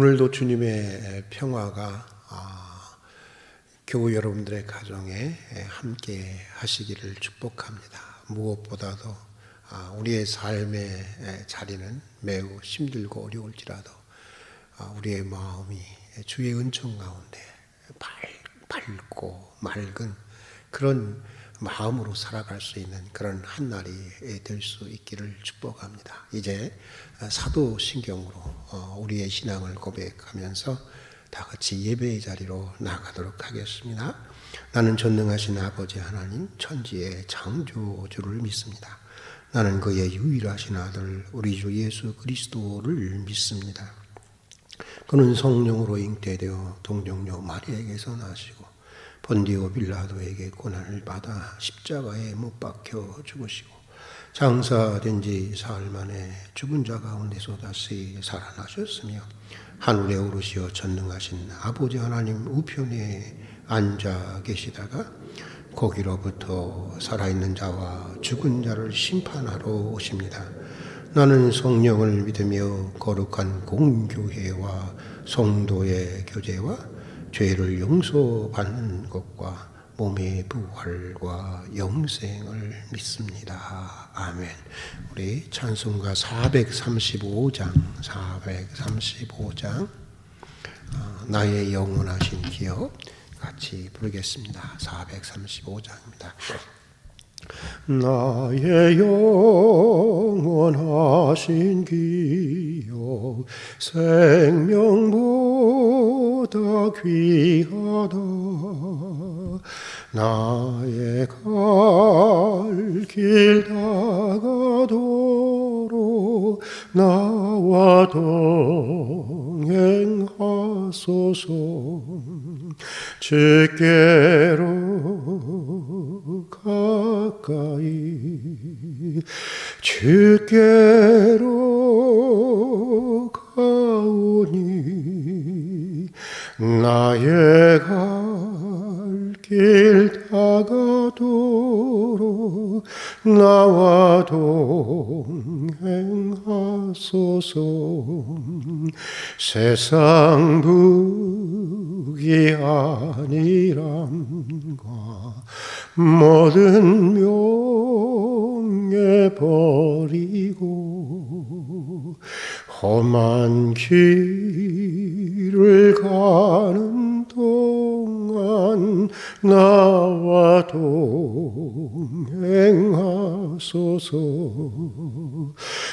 오늘도 주님의 평화가 교우 여러분들의 가정에 함께 하시기를 축복합니다. 무엇보다도 우리의 삶의 자리는 매우 힘들고 어려울지라도 우리의 마음이 주의 은총 가운데 밝고 맑은 그런 마음으로 살아갈 수 있는 그런 한 날이 될 수 있기를 축복합니다. 이제 사도신경으로 우리의 신앙을 고백하면서 다 같이 예배의 자리로 나가도록 하겠습니다. 나는 전능하신 아버지 하나님 천지의 창조주를 믿습니다. 나는 그의 유일하신 아들 우리 주 예수 그리스도를 믿습니다. 그는 성령으로 잉태되어 동정녀 마리아에게서 나시고 본디오 빌라도에게 고난을 받아 십자가에 못 박혀 죽으시고 장사된 지 사흘 만에 죽은 자 가운데서 다시 살아나셨으며 하늘에 오르시어 전능하신 아버지 하나님 우편에 앉아 계시다가 거기로부터 살아있는 자와 죽은 자를 심판하러 오십니다. 나는 성령을 믿으며 거룩한 공교회와 성도의 교제와 죄를 용서받는 것과 몸의 부활과 영생을 믿습니다. 아멘. 우리 찬송가 435장 나의 영원하신 기업 같이 부르겠습니다. 435장입니다. 나의 영원하신 기업 생명보다 귀하다. 나의 갈 길 다가도록 나와 동행하소서. 주께로 가까이 주께로 가오니 나의 갈 길 다가도록 나와 동행하소서. 세상 북이 아니람과 모든 명예 버리고 험한 길을 가는 동안 나와 동행하소서.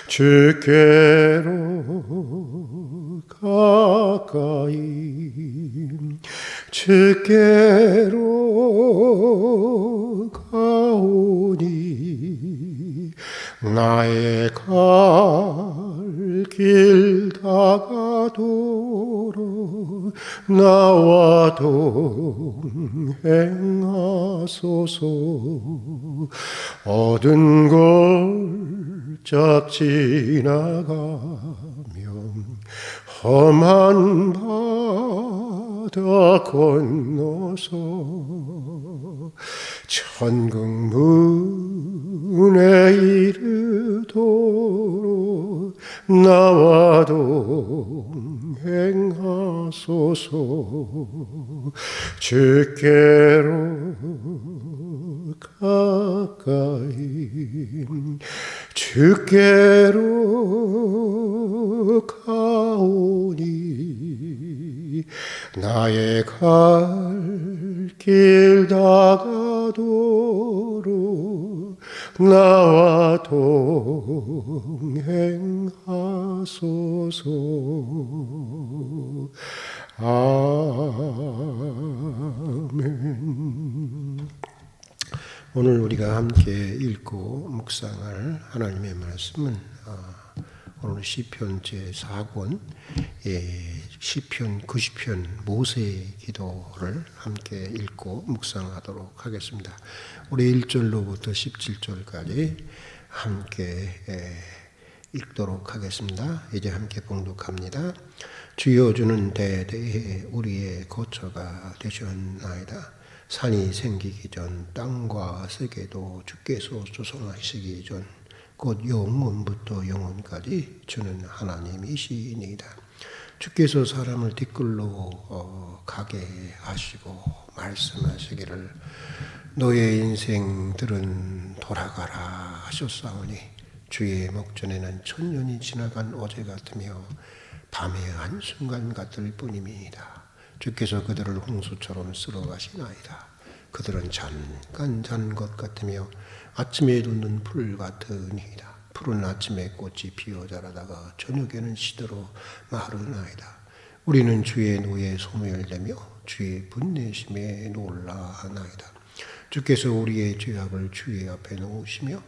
주께로 가까이 주께로 가오니 나의 갈 길 다가도록 나와 동행하소서. 얻은 골짝 지나가면 험한 바다 건너서 천국 문에 이르도록 나와 동행하소서. 주께로 가까이 주께로 가오니 나의 갈 길 다가도록 나와 동행하소서. 아멘. 오늘 우리가 함께 읽고 묵상할 하나님의 말씀은 오늘 시편 제4권 시편 90편 모세의 기도를 함께 읽고 묵상하도록 하겠습니다. 우리 1절로부터 17절까지 함께 읽도록 하겠습니다. 이제 함께 봉독합니다. 주여 주는 대대에 우리의 거처가 되셨나이다. 산이 생기기 전 땅과 세계도 주께서 조성하시기 전 곧 영원부터 영원까지 주는 하나님이시니이다. 주께서 사람을 뒷글로 가게 하시고 말씀하시기를 너의 인생들은 돌아가라 하셨사오니 주의 목전에는 천년이 지나간 어제 같으며 밤의 한순간 같을 뿐입니다. 주께서 그들을 홍수처럼 쓸어가시나이다. 그들은 잠깐 잔 것 같으며 아침에 돋는 풀 같으니이다. 푸른 아침에 꽃이 피어 자라다가 저녁에는 시들어 마르나이다. 우리는 주의 노에 소멸되며 주의 분내심에 놀라나이다. 주께서 우리의 죄악을 주의 앞에 놓으시며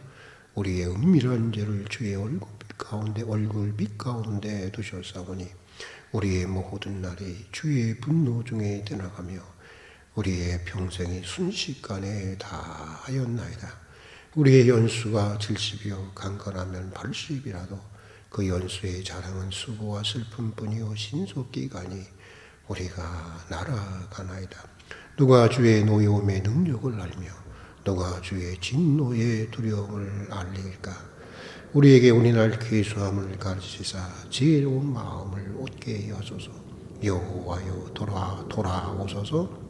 우리의 은밀한 죄를 주의 얼굴빛 가운데 두셨사오니 우리의 모든 날이 주의 분노 중에 지나가며 우리의 평생이 순식간에 다하였나이다. 우리의 연수가 70이요 강건하면 80이라도 그 연수의 자랑은 수고와 슬픔뿐이요 신속기간이 우리가 날아가나이다. 누가 주의 노여움의 능력을 알며 누가 주의 진노의 두려움을 알릴까. 우리에게 오늘날 괴수함을 가르치사 지혜로운 마음을 얻게 하소서. 여호와여 돌아오소서.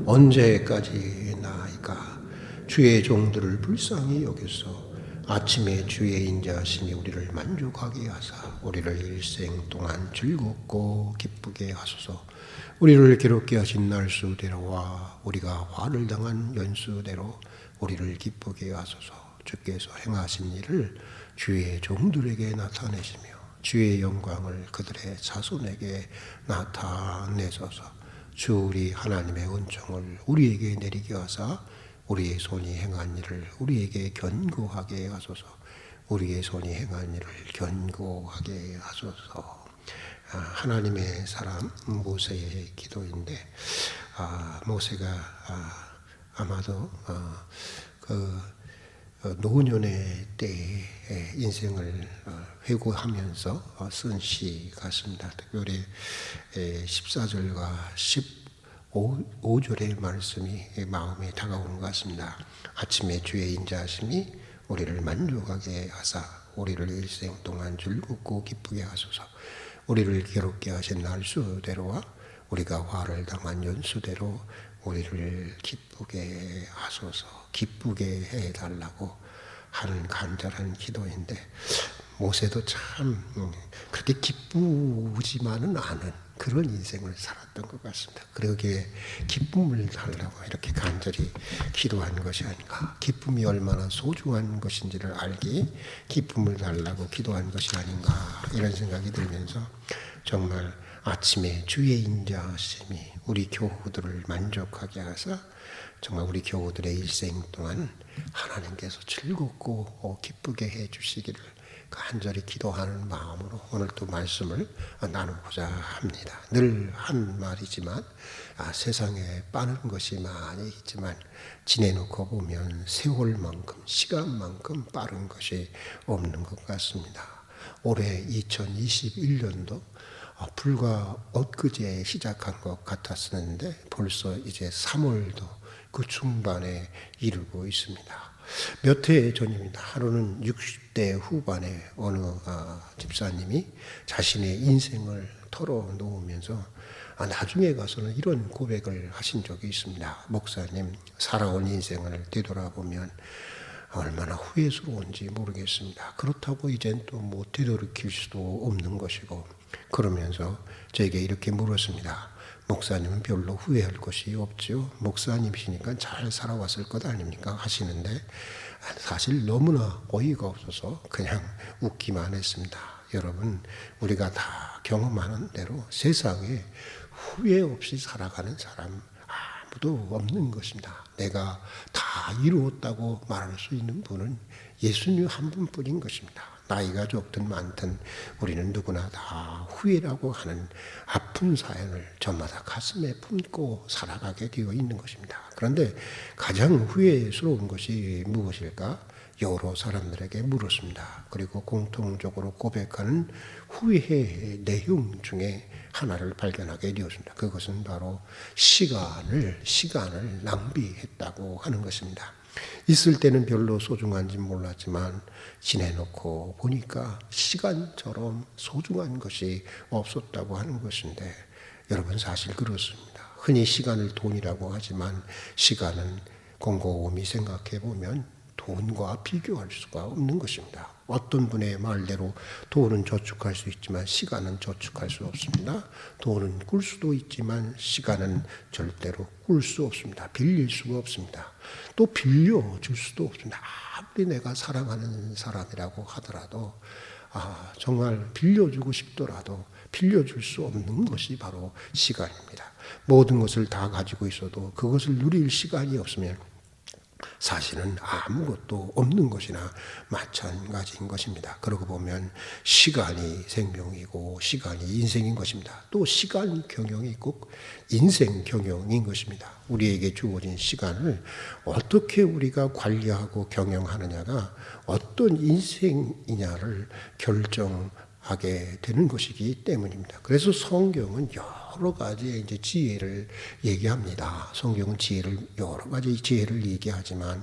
언제까지 나이까. 주의 종들을 불쌍히 여겨서 아침에 주의 인자하심이 우리를 만족하게 하사 우리를 일생 동안 즐겁고 기쁘게 하소서. 우리를 괴롭게 하신 날수대로와 우리가 화를 당한 연수대로 우리를 기쁘게 하소서. 주께서 행하신 일을 주의 종들에게 나타내시며 주의 영광을 그들의 자손에게 나타내소서. 주 우리 하나님의 은총을 우리에게 내리게 하사 우리의 손이 행한 일을 우리에게 견고하게 하소서. 우리의 손이 행한 일을 견고하게 하소서. 하나님의 사람 모세의 기도인데 모세가 아마도 노년의 때에 인생을 회고하면서 쓴 시 같습니다. 특별히 14절과 15절의 말씀이 마음에 다가오는 것 같습니다. 아침에 주의 인자하심이 우리를 만족하게 하사 우리를 일생 동안 즐겁고 기쁘게 하소서. 우리를 괴롭게 하신 날수대로와 우리가 화를 당한 연수대로 우리를 기쁘게 하소서. 기쁘게 해달라고 하는 간절한 기도인데 모세도 참 그렇게 기쁘지만은 않은 그런 인생을 살았던 것 같습니다. 그러기에 기쁨을 달라고 이렇게 간절히 기도한 것이 아닌가. 기쁨이 얼마나 소중한 것인지를 알기 기쁨을 달라고 기도한 것이 아닌가 이런 생각이 들면서 정말 아침에 주의 인자하심이 우리 교우들을 만족하게 하사 정말 우리 교우들의 일생 동안 하나님께서 즐겁고 기쁘게 해주시기를 간절히 기도하는 마음으로 오늘 또 말씀을 나누고자 합니다. 늘 한 말이지만 세상에 빠른 것이 많이 있지만 지내놓고 보면 세월만큼 시간만큼 빠른 것이 없는 것 같습니다. 올해 2021년도 불과 엊그제 시작한 것 같았었는데 벌써 이제 3월도 그 중반에 이르고 있습니다. 몇 해 전입니다. 하루는 60대 후반에 어느 집사님이 자신의 인생을 털어놓으면서 나중에 가서는 이런 고백을 하신 적이 있습니다. 목사님, 살아온 인생을 되돌아보면 얼마나 후회스러운지 모르겠습니다. 그렇다고 이젠 또 뭐 되돌이킬 수도 없는 것이고 그러면서 저에게 이렇게 물었습니다. 목사님은 별로 후회할 것이 없죠. 목사님이시니까 잘 살아왔을 것 아닙니까? 하시는데 사실 너무나 어이가 없어서 그냥 웃기만 했습니다. 여러분, 우리가 다 경험하는 대로 세상에 후회 없이 살아가는 사람 아무도 없는 것입니다. 내가 다 이루었다고 말할 수 있는 분은 예수님 한 분뿐인 것입니다. 나이가 적든 많든 우리는 누구나 다 후회라고 하는 아픈 사연을 저마다 가슴에 품고 살아가게 되어 있는 것입니다. 그런데 가장 후회스러운 것이 무엇일까? 여러 사람들에게 물었습니다. 그리고 공통적으로 고백하는 후회의 내용 중에 하나를 발견하게 되었습니다. 그것은 바로 시간을 낭비했다고 하는 것입니다. 있을 때는 별로 소중한지 몰랐지만 지내놓고 보니까 시간처럼 소중한 것이 없었다고 하는 것인데, 여러분 사실 그렇습니다. 흔히 시간을 돈이라고 하지만 시간은 곰곰이 생각해 보면 돈과 비교할 수가 없는 것입니다. 어떤 분의 말대로 돈은 저축할 수 있지만 시간은 저축할 수 없습니다. 돈은 꿀 수도 있지만 시간은 절대로 꿀 수 없습니다. 빌릴 수가 없습니다. 또 빌려줄 수도 없습니다. 아무리 내가 사랑하는 사람이라고 하더라도 정말 빌려주고 싶더라도 빌려줄 수 없는 것이 바로 시간입니다. 모든 것을 다 가지고 있어도 그것을 누릴 시간이 없으면 사실은 아무것도 없는 것이나 마찬가지인 것입니다. 그러고 보면 시간이 생명이고 시간이 인생인 것입니다. 또 시간 경영이 꼭 인생 경영인 것입니다. 우리에게 주어진 시간을 어떻게 우리가 관리하고 경영하느냐가 어떤 인생이냐를 결정하게 되는 것이기 때문입니다. 그래서 성경은 여러 가지의 이제 지혜를 얘기합니다. 성경은 여러 가지 지혜를 얘기하지만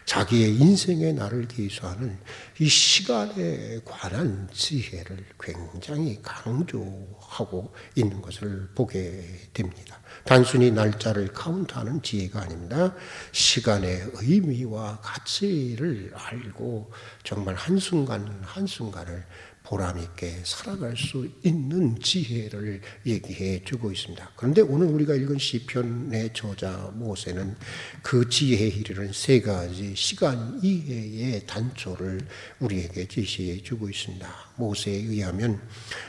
자기의 인생의 날을 계수하는 이 시간에 관한 지혜를 굉장히 강조하고 있는 것을 보게 됩니다. 단순히 날짜를 카운트하는 지혜가 아닙니다. 시간의 의미와 가치를 알고 정말 한순간 한순간을 보람있게 살아갈 수 있는 지혜를 얘기해 주고 있습니다. 그런데 오늘 우리가 읽은 시편의 저자 모세는 그 지혜에 이르는 세 가지 시간 이해의 단초를 우리에게 제시해 주고 있습니다. 모세에 의하면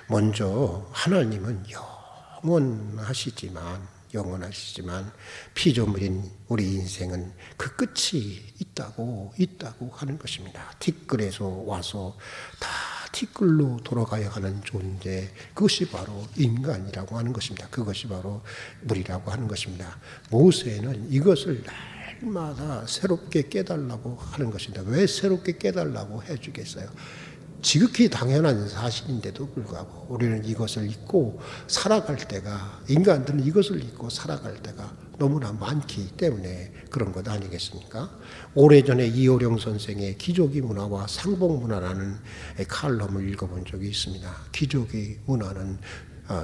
먼저 하나님은 영원하시지만 피조물인 우리 인생은 그 끝이 있다고 하는 것입니다. 티끌에서 와서 다 티끌로 돌아가야 하는 존재, 그것이 바로 인간이라고 하는 것입니다. 그것이 바로 우리라고 하는 것입니다. 모세는 이것을 날마다 새롭게 깨달으라고 하는 것입니다. 왜 새롭게 깨달으라고 해주겠어요? 지극히 당연한 사실인데도 불구하고 우리는 이것을 잊고 살아갈 때가, 인간들은 이것을 잊고 살아갈 때가 너무나 많기 때문에 그런 것 아니겠습니까? 오래전에 이호령 선생의 기저귀 문화와 상복 문화라는 칼럼을 읽어본 적이 있습니다. 기저귀 문화는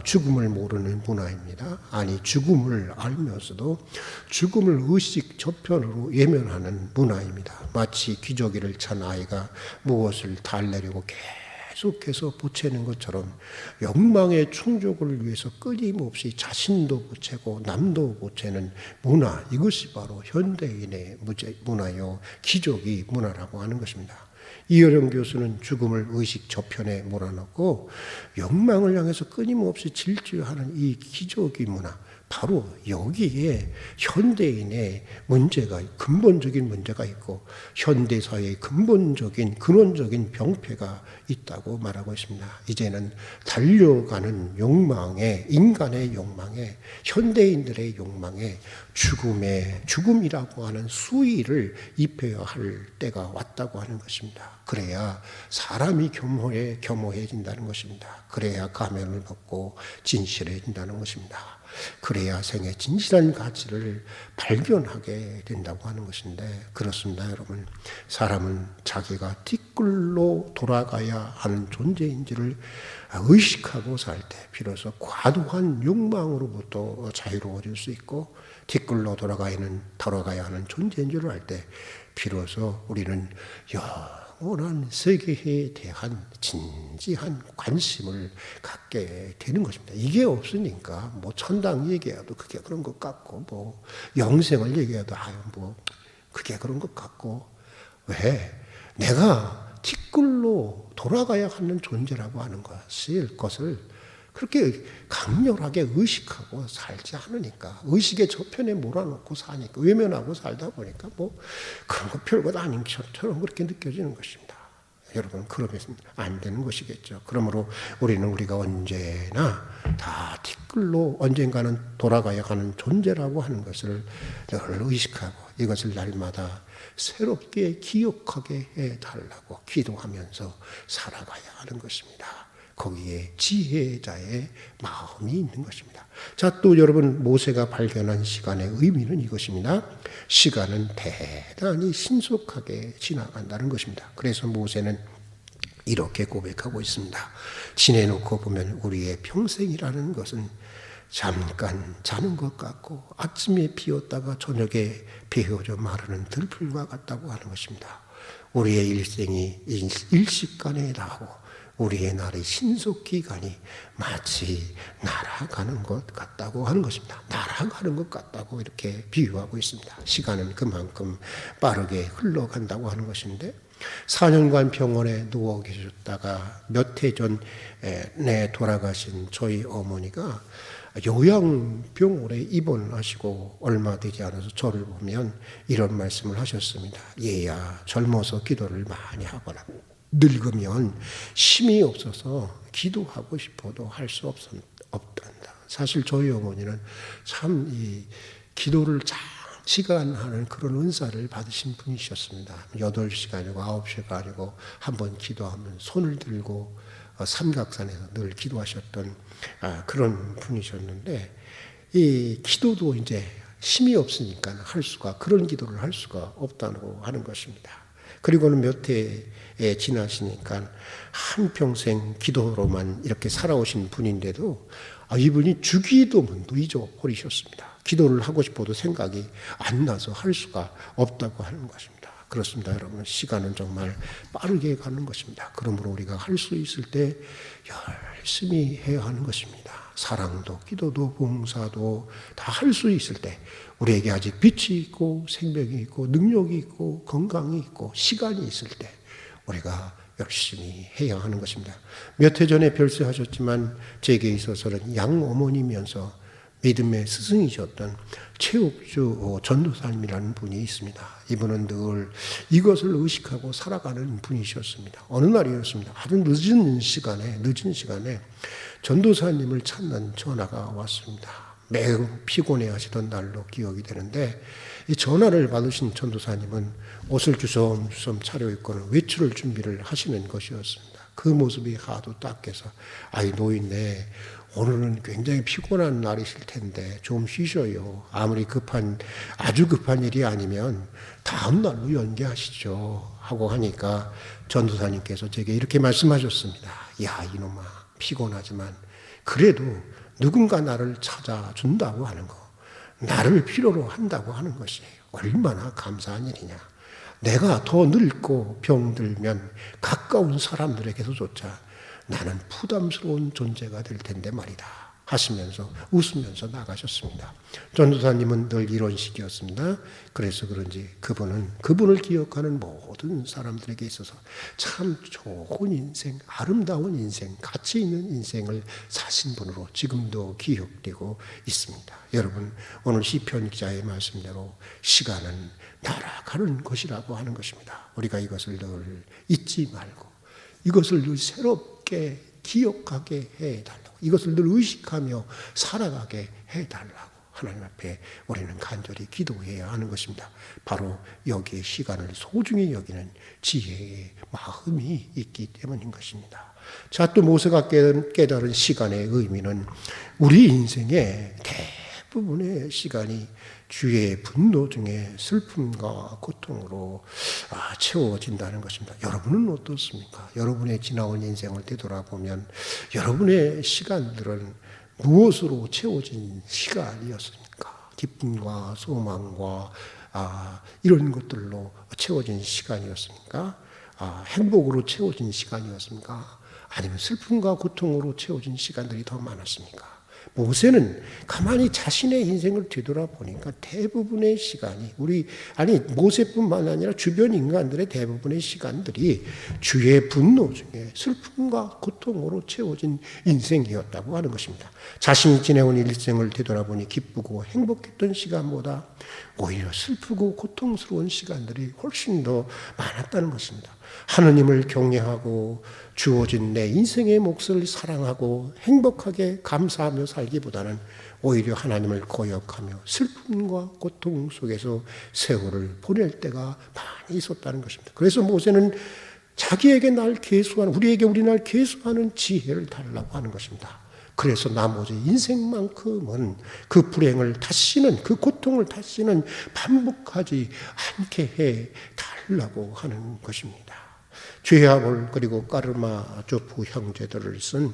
죽음을 모르는 문화입니다. 아니, 죽음을 알면서도 죽음을 의식 저편으로 외면하는 문화입니다. 마치 기저귀를 찬 아이가 무엇을 달래려고 계속해서 보채는 것처럼 욕망의 충족을 위해서 끊임없이 자신도 보채고 남도 보채는 문화, 이것이 바로 현대인의 문화요, 기저귀 문화라고 하는 것입니다. 이효령 교수는 죽음을 의식 저편에 몰아넣고 욕망을 향해서 끊임없이 질주하는 이 기저귀 문화, 바로 여기에 현대인의 근본적인 문제가 있고 현대사회의 근본적인 근원적인 병폐가 있다고 말하고 있습니다. 이제는 달려가는 욕망에, 인간의 욕망에, 현대인들의 욕망에 죽음이라고 하는 수위를 입혀야 할 때가 왔다고 하는 것입니다. 그래야 사람이 겸허해진다는 것입니다. 그래야 가면을 벗고 진실해진다는 것입니다. 그래야 생의 진실한 가치를 발견하게 된다고 하는 것인데, 그렇습니다, 여러분. 사람은 자기가 티끌로 돌아가야 하는 존재인지를 의식하고 살 때 비로소 과도한 욕망으로부터 자유로워질 수 있고, 티끌로 돌아가야 하는 존재인 줄 알 때 비로소 우리는 영원한 세계에 대한 진지한 관심을 갖게 되는 것입니다. 이게 없으니까 천당 얘기해도 그게 그런 것 같고, 영생을 얘기해도 그게 그런 것 같고, 왜? 내가 티끌로 돌아가야 하는 존재라고 하는 것을 그렇게 강렬하게 의식하고 살지 않으니까, 의식의 저편에 몰아넣고 사니까, 외면하고 살다 보니까 그런 거 별것 아닌 것처럼 그렇게 느껴지는 것입니다. 여러분, 그러면 안 되는 것이겠죠. 그러므로 우리가 언제나 다 티끌로 언젠가는 돌아가야 하는 존재라고 하는 것을 늘 의식하고 이것을 날마다 새롭게 기억하게 해달라고 기도하면서 살아가야 하는 것입니다. 거기에 지혜자의 마음이 있는 것입니다. 자, 또 여러분 모세가 발견한 시간의 의미는 이것입니다. 시간은 대단히 신속하게 지나간다는 것입니다. 그래서 모세는 이렇게 고백하고 있습니다. 지내놓고 보면 우리의 평생이라는 것은 잠깐 자는 것 같고 아침에 비었다가 저녁에 베어져 마르는 들풀과 같다고 하는 것입니다. 우리의 일생이 일시간에 나고 우리의 날의 신속기간이 마치 날아가는 것 같다고 하는 것입니다. 날아가는 것 같다고 이렇게 비유하고 있습니다. 시간은 그만큼 빠르게 흘러간다고 하는 것인데 4년간 병원에 누워 계셨다가 몇 해 전에 돌아가신 저희 어머니가 요양병원에 입원하시고 얼마 되지 않아서 저를 보면 이런 말씀을 하셨습니다. 얘야, 젊어서 기도를 많이 하거라. 늙으면 힘이 없어서 기도하고 싶어도 할 수 없단다. 사실 저희 어머니는 참 이 기도를 장시간 하는 그런 은사를 받으신 분이셨습니다. 8시간이고 9시간이고 한번 기도하면 손을 들고 삼각산에서 늘 기도하셨던 그런 분이셨는데 이 기도도 이제 힘이 없으니까 그런 기도를 할 수가 없다고 하는 것입니다. 그리고는 몇 해에 지나시니까 한평생 기도로만 이렇게 살아오신 분인데도 이분이 주기도문도 잊어버리셨습니다. 기도를 하고 싶어도 생각이 안 나서 할 수가 없다고 하는 것입니다. 그렇습니다, 여러분. 시간은 정말 빠르게 가는 것입니다. 그러므로 우리가 할 수 있을 때 열심히 해야 하는 것입니다. 사랑도 기도도 봉사도 다 할 수 있을 때 우리에게 아직 빛이 있고 생명이 있고 능력이 있고 건강이 있고 시간이 있을 때 우리가 열심히 해야 하는 것입니다. 몇 해 전에 별세하셨지만 제게 있어서는 양어머니면서 믿음의 스승이셨던 최옥주 전도사님이라는 분이 있습니다. 이분은 늘 이것을 의식하고 살아가는 분이셨습니다. 어느 날이었습니다. 아주 늦은 시간에 전도사님을 찾는 전화가 왔습니다. 매우 피곤해 하시던 날로 기억이 되는데 이 전화를 받으신 전도사님은 옷을 주섬주섬 차려입고는 외출을 준비를 하시는 것이었습니다. 그 모습이 하도 딱해서 노인네 오늘은 굉장히 피곤한 날이실 텐데 좀 쉬셔요. 아주 급한 일이 아니면 다음 날로 연기하시죠 하고 하니까 전도사님께서 제게 이렇게 말씀하셨습니다. 야, 이놈아, 피곤하지만 그래도 누군가 나를 찾아준다고 하는 거, 나를 필요로 한다고 하는 것이 얼마나 감사한 일이냐. 내가 더 늙고 병들면 가까운 사람들에게서조차 나는 부담스러운 존재가 될 텐데 말이다 하시면서 웃으면서 나가셨습니다. 전도사님은 늘 이런 식이었습니다. 그래서 그런지 그분을 기억하는 모든 사람들에게 있어서 참 좋은 인생, 아름다운 인생, 가치 있는 인생을 사신 분으로 지금도 기억되고 있습니다. 여러분, 오늘 시편 기자의 말씀대로 시간은 날아가는 것이라고 하는 것입니다. 우리가 이것을 늘 잊지 말고 이것을 늘 새롭게 기억하게 해달라고, 이것을 늘 의식하며 살아가게 해달라고 하나님 앞에 우리는 간절히 기도해야 하는 것입니다. 바로 여기에 시간을 소중히 여기는 지혜의 마음이 있기 때문인 것입니다. 자, 또 모세가 깨달은 시간의 의미는 우리 인생의 대부분의 시간이 주의 분노 중에 슬픔과 고통으로 채워진다는 것입니다. 여러분은 어떻습니까? 여러분의 지나온 인생을 되돌아보면 여러분의 시간들은 무엇으로 채워진 시간이었습니까? 기쁨과 소망과 이런 것들로 채워진 시간이었습니까? 행복으로 채워진 시간이었습니까? 아니면 슬픔과 고통으로 채워진 시간들이 더 많았습니까? 모세는 가만히 자신의 인생을 되돌아보니까 대부분의 시간이 모세뿐만 아니라 주변 인간들의 대부분의 시간들이 주의 분노 중에 슬픔과 고통으로 채워진 인생이었다고 하는 것입니다. 자신이 지내온 일생을 되돌아보니 기쁘고 행복했던 시간보다 오히려 슬프고 고통스러운 시간들이 훨씬 더 많았다는 것입니다. 하느님을 경외하고 주어진 내 인생의 몫을 사랑하고 행복하게 감사하며 살기보다는 오히려 하나님을 거역하며 슬픔과 고통 속에서 세월을 보낼 때가 많이 있었다는 것입니다. 그래서 모세는 자기에게 날 계수하는, 우리에게 우리 날 계수하는 지혜를 달라고 하는 것입니다. 그래서 나머지 인생만큼은 그 불행을 다시는, 그 고통을 다시는 반복하지 않게 해 달라고 하는 것입니다. 죄아볼 그리고 까르마조프 형제들을 쓴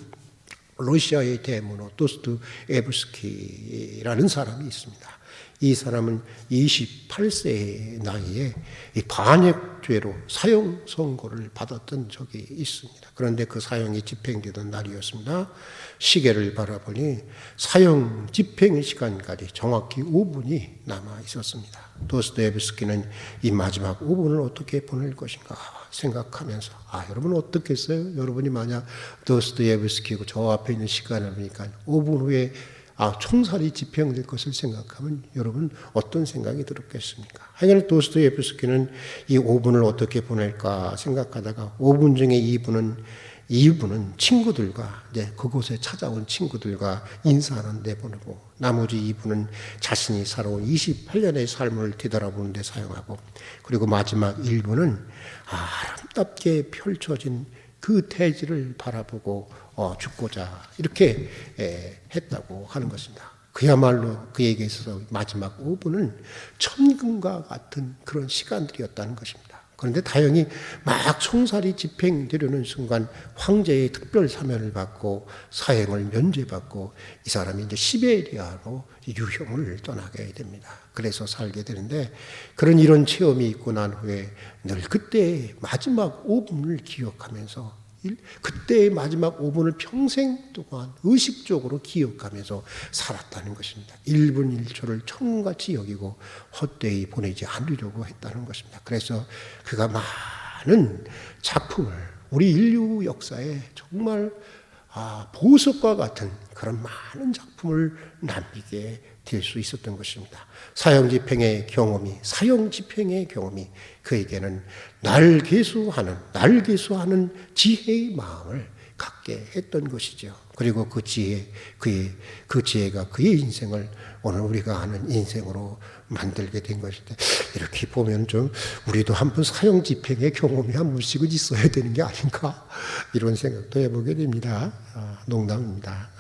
러시아의 대문호 도스토옙스키라는 사람이 있습니다. 이 사람은 28세의 나이에 이 반역죄로 사형 선고를 받았던 적이 있습니다. 그런데 그 사형이 집행되던 날이었습니다. 시계를 바라보니 사형 집행 시간까지 정확히 5분이 남아 있었습니다. 도스토옙스키는 이 마지막 5분을 어떻게 보낼 것인가 생각하면서, 여러분 어떻겠어요? 여러분이 만약 도스토옙스키고 저 앞에 있는 시간을 보니까 5분 후에 총살이 집행될 것을 생각하면 여러분 어떤 생각이 들었겠습니까? 하여간 도스토옙스키는 이 5분을 어떻게 보낼까 생각하다가 5분 중에 2분은 친구들과 이제 그곳에 찾아온 친구들과 인사하는 데 보내고, 나머지 2분은 자신이 살아온 28년의 삶을 되돌아보는 데 사용하고, 그리고 마지막 1분은 아름답게 펼쳐진 그 대지를 바라보고 죽고자 이렇게 했다고 하는 것입니다. 그야말로 그에게 있어서 마지막 5분은 천금과 같은 그런 시간들이었다는 것입니다. 그런데 다행히 막 총살이 집행되려는 순간 황제의 특별 사면을 받고 사형을 면제받고 이 사람이 이제 시베리아로 유형을 떠나게 됩니다. 그래서 살게 되는데, 이런 체험이 있고 난 후에 늘 그때의 마지막 5분을 기억하면서, 그때의 마지막 5분을 평생 동안 의식적으로 기억하면서 살았다는 것입니다. 1분 1초를 천금같이 여기고 헛되이 보내지 않으려고 했다는 것입니다. 그래서 그가 많은 작품을, 우리 인류 역사에 정말 보석과 같은 그런 많은 작품을 남기게 될 수 있었던 것입니다. 사형 집행의 경험이 그에게는 날 계수하는 지혜의 마음을 갖게 했던 것이죠. 그리고 그 지혜가 그의 인생을 오늘 우리가 아는 인생으로 만들게 된 것인데, 이렇게 보면 좀 우리도 한번 사형 집행의 경험이 한 번씩은 있어야 되는 게 아닌가, 이런 생각도 해보게 됩니다. 농담입니다.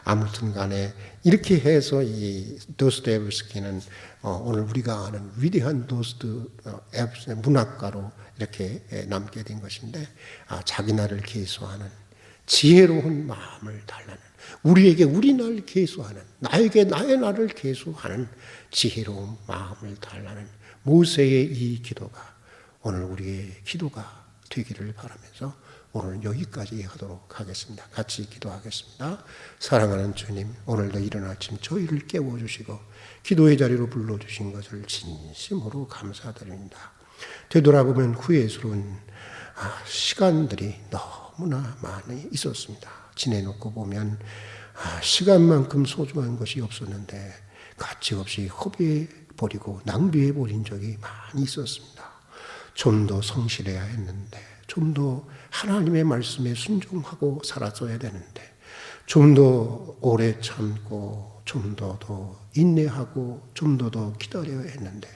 아무튼 간에 이렇게 해서 이 도스토옙스키는 오늘 우리가 아는 위대한 도스토옙스키의 문학가로 이렇게 남게 된 것인데, 자기 나를 계수하는 지혜로운 마음을 달라는, 우리에게 우리 나를 계수하는, 나에게 나의 나를 계수하는 지혜로운 마음을 달라는 모세의 이 기도가 오늘 우리의 기도가 되기를 바라면서 오늘 여기까지 하도록 하겠습니다. 같이 기도하겠습니다. 사랑하는 주님, 오늘도 이른 아침 저희를 깨워주시고 기도의 자리로 불러주신 것을 진심으로 감사드립니다. 되돌아보면 후회스러운 시간들이 너무나 많이 있었습니다. 지내놓고 보면 시간만큼 소중한 것이 없었는데 가치없이 허비해버리고 낭비해버린 적이 많이 있었습니다. 좀 더 성실해야 했는데, 좀 더 하나님의 말씀에 순종하고 살았어야 되는데, 좀 더 오래 참고, 좀 더 인내하고, 좀 더 기다려야 했는데,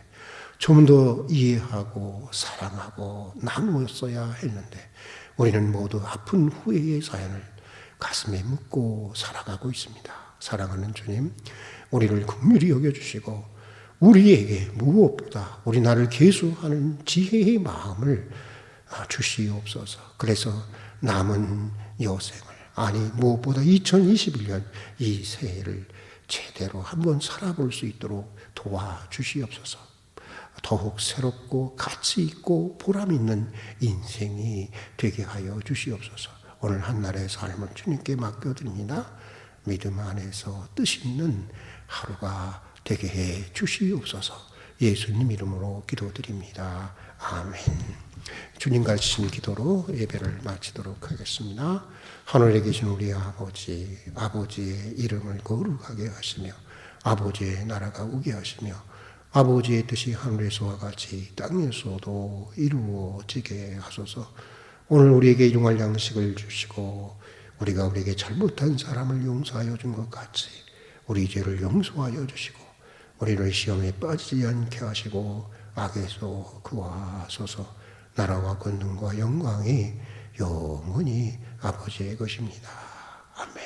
좀 더 이해하고 사랑하고 나누었어야 했는데, 우리는 모두 아픈 후회의 사연을 가슴에 묻고 살아가고 있습니다. 사랑하는 주님, 우리를 긍휼히 여겨주시고 우리에게 무엇보다 우리 나를 계수하는 지혜의 마음을 주시옵소서. 그래서 남은 여생을, 무엇보다 2021년 이 새해를 제대로 한번 살아볼 수 있도록 도와주시옵소서. 더욱 새롭고 가치 있고 보람 있는 인생이 되게 하여 주시옵소서. 오늘 한날의 삶을 주님께 맡겨드립니다. 믿음 안에서 뜻 있는 하루가 되게 해 주시옵소서. 예수님 이름으로 기도드립니다. 아멘. 주님 가르치신 기도로 예배를 마치도록 하겠습니다. 하늘에 계신 우리 아버지, 아버지의 이름을 거룩하게 하시며 아버지의 나라가 오게 하시며 아버지의 뜻이 하늘에서와 같이 땅에서도 이루어지게 하소서. 오늘 우리에게 일용할 양식을 주시고 우리가 우리에게 잘못한 사람을 용서하여 준 것 같이 우리 죄를 용서하여 주시고 우리를 시험에 빠지지 않게 하시고 악에서 구하소서. 나라와 권능과 영광이 영원히 아버지의 것입니다. 아멘.